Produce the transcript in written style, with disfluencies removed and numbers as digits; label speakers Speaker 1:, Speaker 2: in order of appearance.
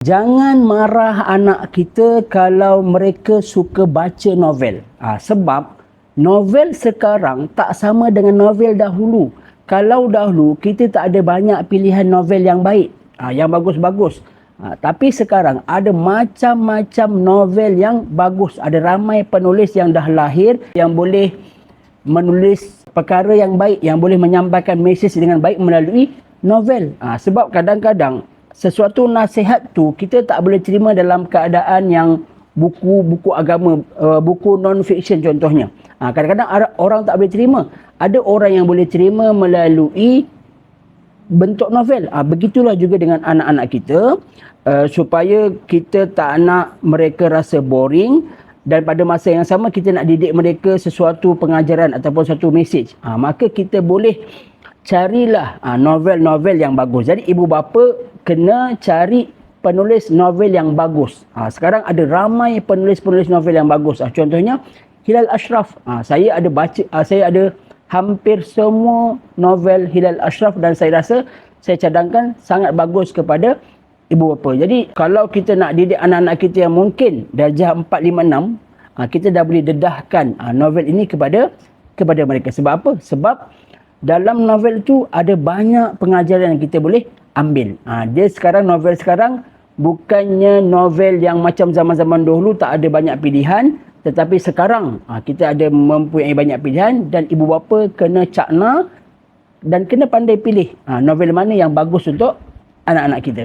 Speaker 1: Jangan marah anak kita kalau mereka suka baca novel. Sebab novel sekarang tak sama dengan novel dahulu. Kalau dahulu kita tak ada banyak pilihan novel yang baik, yang bagus-bagus. Tapi sekarang ada macam-macam novel yang bagus. Ada ramai penulis yang dah lahir yang boleh menulis perkara yang baik, yang boleh menyampaikan mesej dengan baik melalui novel. Sebab kadang-kadang sesuatu nasihat tu kita tak boleh terima dalam keadaan yang buku-buku agama, buku non-fiction contohnya. Kadang-kadang orang tak boleh terima. Ada orang yang boleh terima melalui bentuk novel. Begitulah juga dengan anak-anak kita, supaya kita tak nak mereka rasa boring dan pada masa yang sama kita nak didik mereka sesuatu pengajaran ataupun satu mesej. Maka kita boleh carilah novel-novel yang bagus. Jadi ibu bapa kena cari penulis novel yang bagus. Sekarang ada ramai penulis-penulis novel yang bagus. Contohnya Hilal Ashraf. Saya ada hampir semua novel Hilal Ashraf dan saya rasa saya cadangkan sangat bagus kepada ibu bapa. Jadi kalau kita nak didik anak-anak kita yang mungkin darjah 4, 5, 6, kita dah boleh dedahkan novel ini kepada mereka. Sebab apa? Sebab dalam novel tu ada banyak pengajaran yang kita boleh ambil. Novel sekarang bukannya novel yang macam zaman-zaman dahulu tak ada banyak pilihan, tetapi sekarang kita ada mempunyai banyak pilihan dan ibu bapa kena cakna dan kena pandai pilih novel mana yang bagus untuk anak-anak kita.